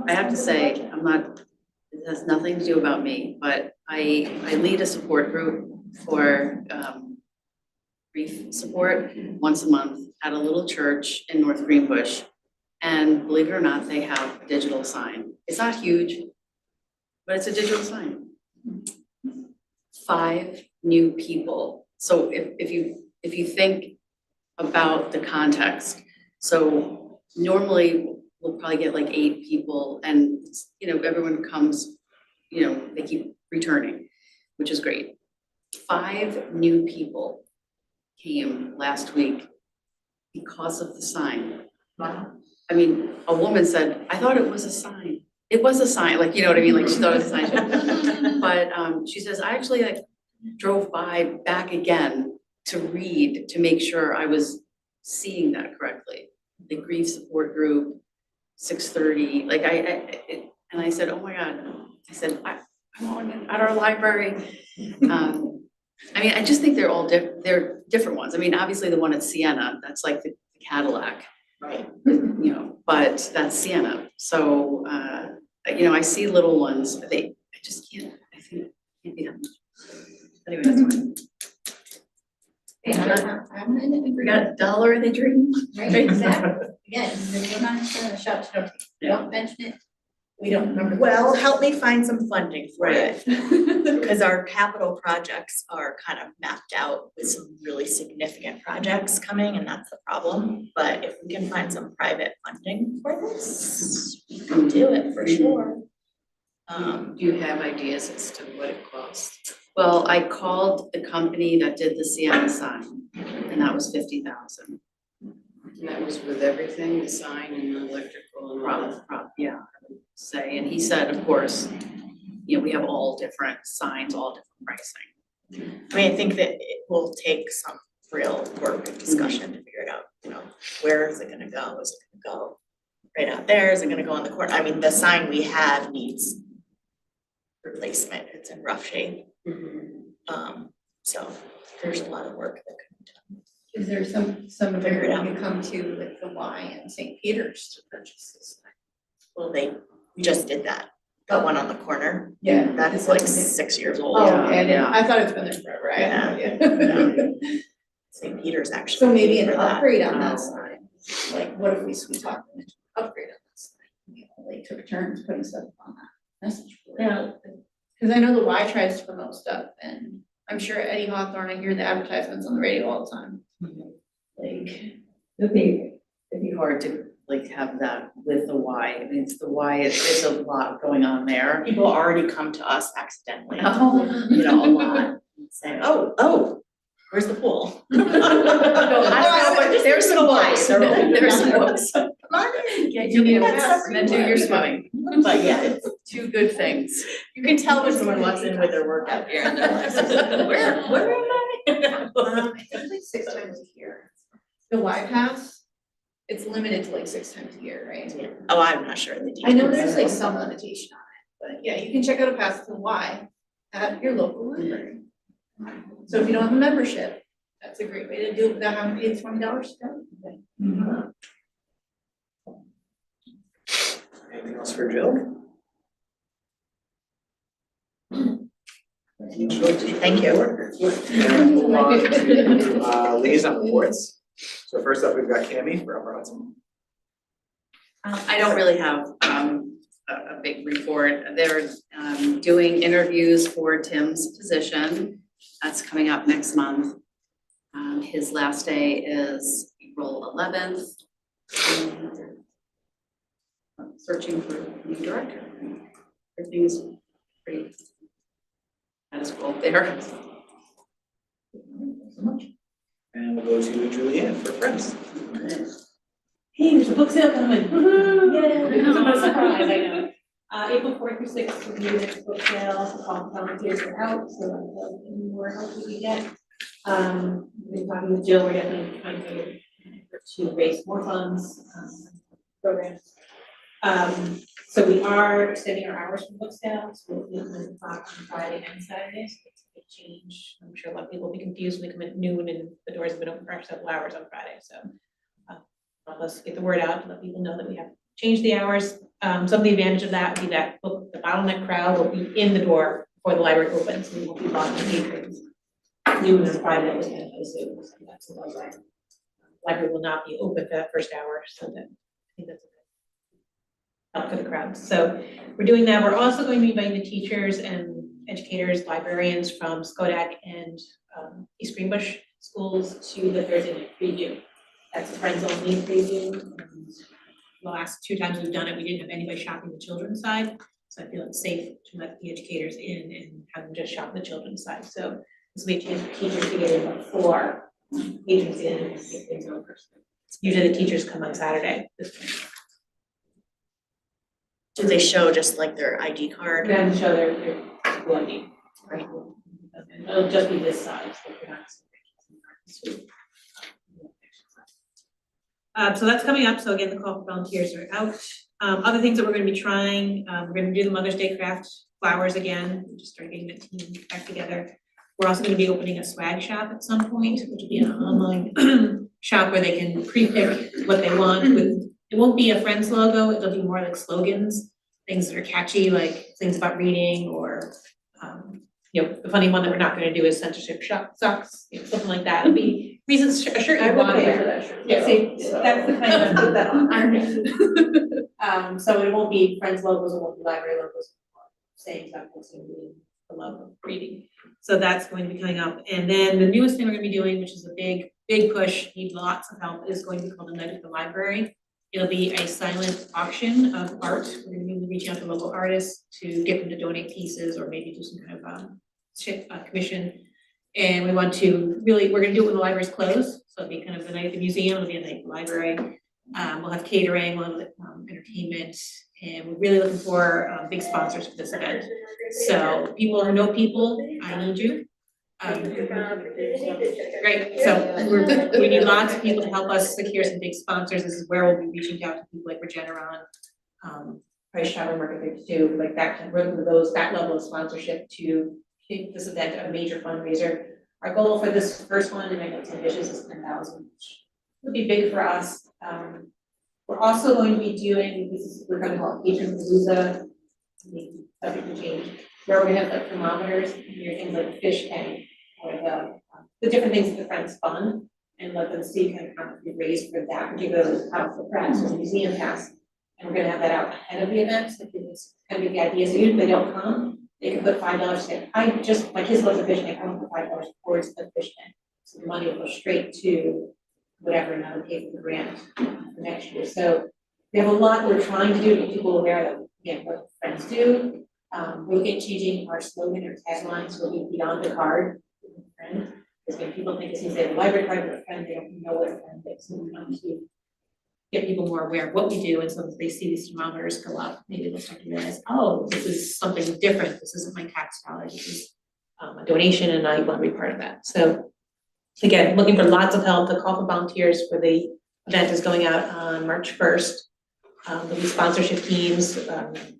I have to say, it has nothing to do about me, but I lead a support group for grief support once a month at a little church in North Greenbush. And believe it or not, they have a digital sign. It's not huge, but it's a digital sign. 5 new people. So if you think about the context, so normally we'll probably get like 8 people, and everyone comes, they keep returning, which is great. 5 new people came last week because of the sign. Wow. A woman said, I thought it was a sign. It was a sign, like, you know what I mean? Like, she thought it was a sign. But she says, I actually drove back again to read, to make sure I was seeing that correctly. The grief support group, 6:30, and I said, oh my God, I said, I'm on at our library. I just think they're all they're different ones. Obviously the one at Sienna, that's like the Cadillac. Right. But that's Sienna. So, I see little ones, I just can't, I think, can't be that much. Anyway, that's fine. I'm in We got $1 in the dream. Right, exactly. Again, there's 100% of the shots you don't take. Yeah. Don't mention it. We don't remember. Well, help me find some funding for it. Right. Because our capital projects are kind of mapped out with some really significant projects coming, and that's the problem. But if we can find some private funding for this, we can do it for sure. Do you have ideas as to what it costs? Well, I called the company that did the Sienna sign, and that was 50,000. And that was with everything, the sign and the electrical and all that? Yeah, I would say, and he said, of course, you know, we have all different signs, all different pricing. I mean, I think that it will take some real work and discussion to figure it out, you know, where is it gonna go? Is it gonna go right out there? Is it gonna go on the corner? I mean, the sign we have needs replacement. It's in rough shape. So there's a lot of work that can be done. Is there some Figure it out. agreement you come to with the Y and St. Peter's to purchase this? Well, we just did that, the one on the corner. Yeah. That is like 6 years old. Oh, okay, Yeah. I thought it's been there forever, I have no idea. St. Peter's actually. So maybe an for that. upgrade on that sign, like what if we talked them into an upgrade on that sign? You know, they took turns putting stuff on that message board. Yeah. Cause I know the Y tries to promote stuff and I'm sure Eddie Hawthorne, I hear the advertisements on the radio all the time. Like, It'd be hard to like have that with the Y. I mean, it's the Y, it's a lot going on there. People already come to us accidentally, Oh. you know, a lot, saying, oh, where's the pool? I don't know, but there's some books, there's some books. Come on in, get You need a that pass stuff and then do your swimming. But yeah, it's, Two good things. you can tell when someone walks in with their workout gear and they're like, where am I? I think like 6 times a year. The Y pass, it's limited to like 6 times a year, right? Oh, I'm not sure of the I details. know there's like some limitation on it, but yeah, you can check out a pass to Y at your local library. So if you don't have a membership, that's a great way to do it without having to pay the $20 to go. Anything else for Jill? Thank you. And move on to liaison reports. So first up, we've got Cammie for Upper Hudson. I don't really have a big report. They're doing interviews for Tim's position. That's coming up next month. His last day is April 11th. And they're searching for a new director. Everything's pretty status quo there. And we'll go to Julianne for Friends. Hey, there's a book sale coming. Woohoo! Yay! It's a surprise, I know. April 4th through 6th will be the next book sale. All the volunteers are out, so any more help we can get. We've been talking with Jill, we're definitely trying to raise more funds, programs. So we are extending our hours for book sales. We'll be open 9 o'clock on Friday and Saturdays. It's a big change. I'm sure a lot of people will be confused when they come at noon and the doors have been open for several hours on Friday, so. Help us get the word out to let people know that we have changed the hours. Some of the advantage of that would be that the bottleneck crowd will be in the door before the library opens. We won't be blocking patrons. Noon on Friday was kind of assumed, so that's the library. Library will not be open for that first hour, so that I think that's a help for the crowd. So we're doing that. We're also going to be inviting the teachers and educators, librarians from Skodak and East Greenbush schools to the Thursday night preview. That's a friends only preview. And the last 2 times we've done it, we didn't have anybody shopping the children's side. So I feel it's safe to let the educators in and have them just shop the children's side. So this will be a chance for teachers to get in before patrons in and get things over. Usually the teachers come on Saturday this time. Do they show just like their ID card? And show their school ID. Right. It'll just be this size. So that's coming up. So again, the call for volunteers are out. Other things that we're going to be trying, we're going to do the Mother's Day craft flowers again. We just started getting the team back together. We're also going to be opening a swag shop at some point, which will be an online shop where they can pre-pick what they want. It won't be a Friends logo. It'll be more like slogans, things that are catchy, like things about reading or, the funny one that we're not going to do is censorship socks, something like that. It'll be reasons a shirt you want to wear. that shirt. Yeah, see, that's the kind of put that on. So it won't be Friends logos, it won't be library logos, saying stuff, it's gonna be the logo reading. So that's going to be coming up. And then the newest thing we're gonna be doing, which is a big push, need lots of help, is going to be called the Night at the Library. It'll be a silent auction of art. We're gonna be reaching out to local artists to get them to donate pieces or maybe do some kind of commission. And we want to really, we're gonna do it when the library's closed. So it'll be kind of the night at the museum, it'll be a night at the library. We'll have catering, we'll have entertainment, and we're really looking for big sponsors for this event. So people who know people, I need you. Great, so we need lots of people to help us secure some big sponsors. This is where we'll be reaching out to people like Regeneron, Price Chopper Market 52, like that kind of, we're looking for that level of sponsorship to make this event a major fundraiser. Our goal for this first one, and I know 10 dishes is 10,000, which would be big for us. We're also going to be doing, we're gonna call it Patron Palooza, subject to change, where we're gonna have like thermometers, and your things like the fish tank, or the different things that the Friends fund, and let them see kind of how much we raise for that particular house of press or museum pass. And we're gonna have that out ahead of the event, so it's kind of the idea, so even if they don't come, they can put $5 in. My kids love the fish tank, I want to put $5 towards the fish tank. So the money will go straight to whatever amount of pay for the grant for next year. So we have a lot we're trying to do to get people aware that, again, what Friends do. We're looking at changing our slogan or tagline, so it'll be beyond the card, friend. Because when people think it's easy, a library card with a friend, they don't know what a friend is. So we want to get people more aware of what we do, and so as they see these thermometers go up, maybe they'll start to realize, oh, this is something different. This isn't my tax dollar. This is a donation, and I want to be part of that. So again, looking for lots of help. The call for volunteers for the event is going out on March 1st. There'll be sponsorship teams,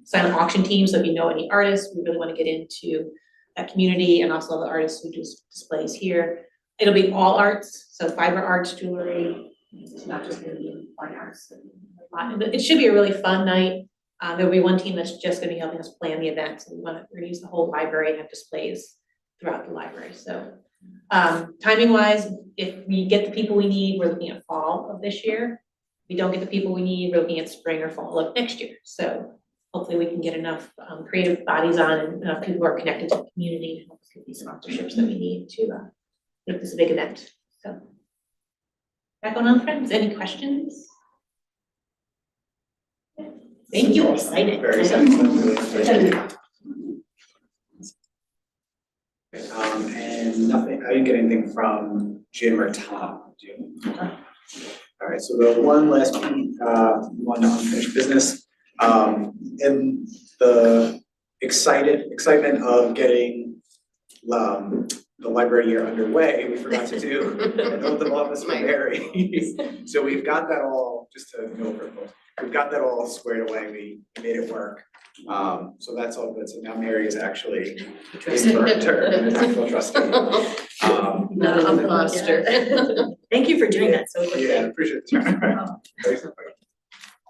silent auction teams. So if you know any artists, we really want to get into that community, and also the artists who do displays here. It'll be all arts, so fiber arts, jewelry. It's not just going to be fine arts. It should be a really fun night. There'll be one team that's just going to be helping us plan the event. So we're going to use the whole library and have displays throughout the library. So timing wise, if we get the people we need, we're looking at fall of this year. If we don't get the people we need, we're looking at spring or fall of next year. So hopefully we can get enough creative bodies on and enough people who are connected to the community to help us get these sponsorships that we need to make this a big event. So back on Friends, any questions? Thank you. Excited. Very excited. And nothing, I didn't get anything from Jim or Tom. Jim. Okay. All right, so the one last one unfinished business, in the excitement of getting the library year underway, we forgot to do an oath of office for Mary. So we've got that all, just to go over it, we've got that all squared away. We made it work. So that's all good. So now Mary is actually in her term, an actual trustee. Not an imposter. Thank you for doing that so quickly. Yeah, I appreciate the turnaround.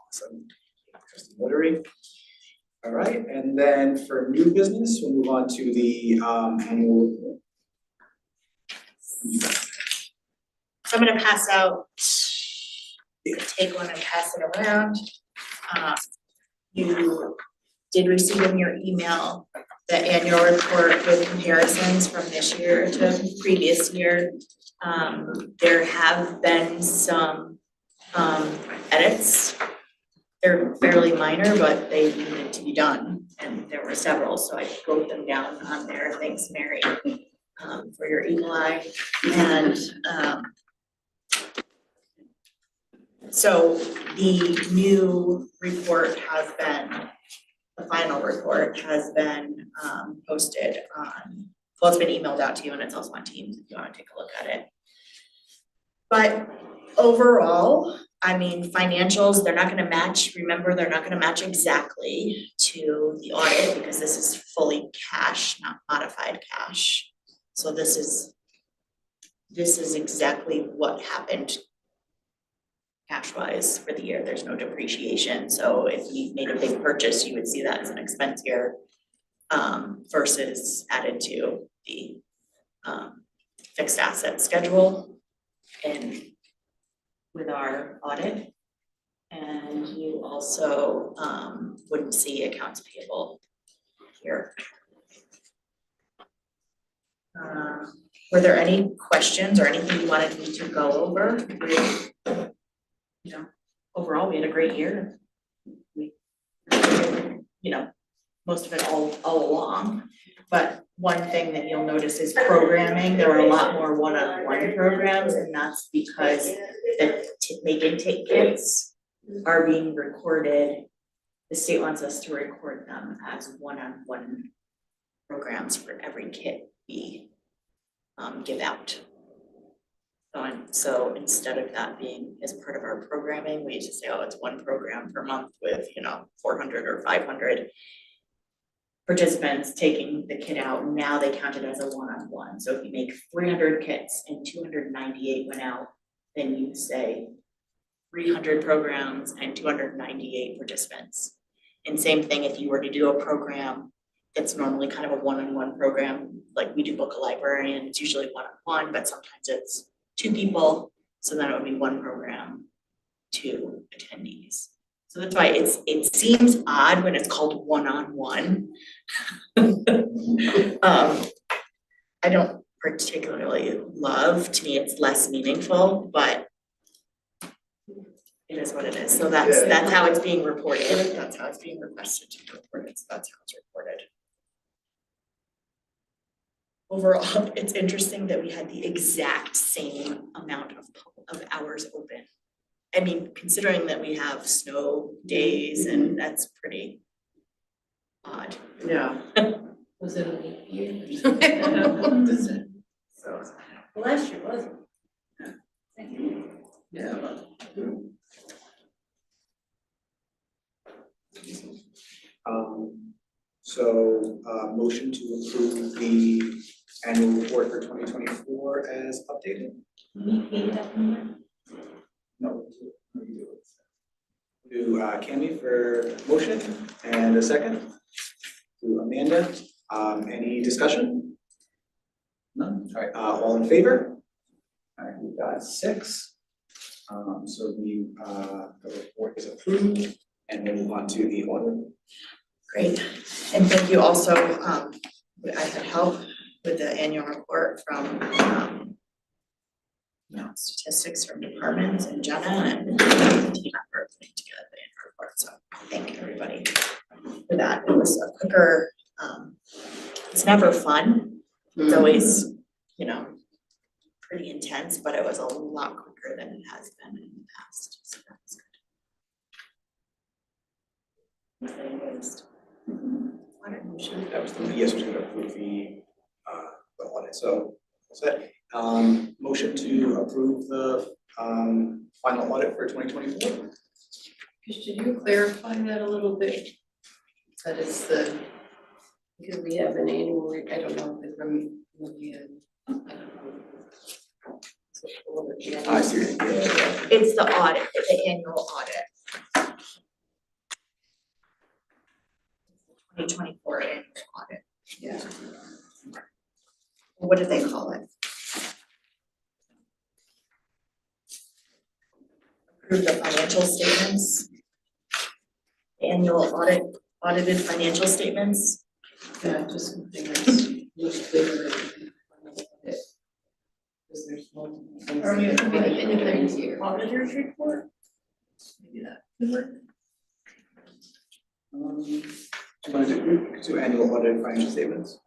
Awesome. Trustee Notary. All right, and then for new business, we'll move on to the annual report. So I'm gonna pass out, you can take one and pass it around. You did receive in your email the annual report with comparisons from this year to previous year. There have been some edits. They're fairly minor, but they needed to be done, and there were several, so I wrote them down on there. Thanks, Mary, for your eagle eye. And so the new report has been, the final report has been posted on, well, it's been emailed out to you, and it's also on Teams if you want to take a look at it. But overall, I mean, financials, they're not gonna match, remember, they're not gonna match exactly to the audit because this is fully cash, not modified cash. So this is exactly what happened cash-wise for the year. There's no depreciation. So if you made a big purchase, you would see that as an expense here versus added to the fixed asset schedule and with our audit. And you also wouldn't see accounts payable here. Were there any questions or anything you wanted me to go over? You know, overall, we had a great year. We, you know, most of it all along. But one thing that you'll notice is programming. There are a lot more one-on-one programs, and that's because the make intake kits are being recorded. The state wants us to record them as one-on-one programs for every kit we give out. So instead of that being as part of our programming, we used to say, oh, it's one program per month with, 400 or 500 participants taking the kit out. Now they count it as a one-on-one. So if you make 300 kits and 298 went out, then you say 300 programs and 298 participants. And same thing if you were to do a program that's normally kind of a one-on-one program, like we do book a librarian, it's usually one-on-one, but sometimes it's 2 people. So then it would be 1 program, 2 attendees. So that's why it seems odd when it's called one-on-one. I don't particularly love, to me, it's less meaningful, but it is what it is. So that's how it's being reported. That's how it's being requested to be reported. So that's how it's reported. Overall, it's interesting that we had the exact same amount of hours open. I mean, considering that we have snow days, and that's pretty odd. Yeah. Was it a leap year? So, Well, last year wasn't. Yeah. Motion to approve the annual report for 2024 as updated? We paid that number? No. To Cami for motion and a second. To Amanda, any discussion? None, all right, all in favor? All right, we've got 6. So the report is approved, and we'll move on to the audit. great. And thank you also, I had help with the annual report from statistics from departments and Jenna and the team effort putting together the annual report. So thank you everybody for that. It was a quicker, it's never fun. It's always, pretty intense, but it was a lot quicker than it has been in the past. So that's good. Audit motion. That was the, yes, we're gonna approve the audit, so what's that? Motion to approve the final audit for 2024. Should you clarify that a little bit? That is because we have an annual, I don't know if it's from the I don't know. I see. Yeah. It's the audit, the annual audit. 2024 annual audit. Yeah. What do they call it? Approve the financial statements. Annual audited financial statements. Yeah, just something that's much bigger than it. Because there's multiple things. Or maybe it could be the independent here. auditor's report? Maybe that could work. Do you want to do annual audit financial statements?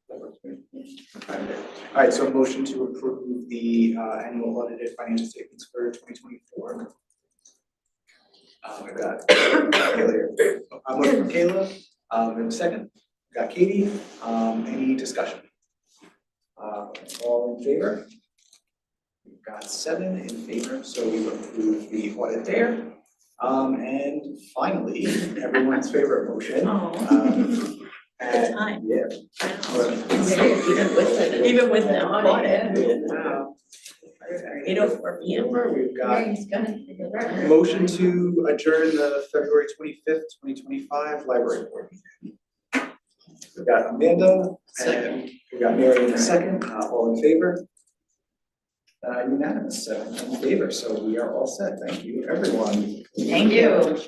That works for me. All right, so a motion to approve the annual audited financial statements for 2024. We've got Kayla here. I'm looking for Kayla. In a second. We've got Katie. Any discussion? All in favor? We've got 7 in favor, so we've approved the audit there. And finally, everyone's favorite motion. Good time. Yeah. Even with the audit. Wow. 8:04 p.m. We've got He's gonna take a record. motion to adjourn the February 25th, 2025 library board meeting. We've got Amanda and we've got Mary in a second. All in favor? Unanimous, 7 in favor. So we are all set. Thank you, everyone. Thank you.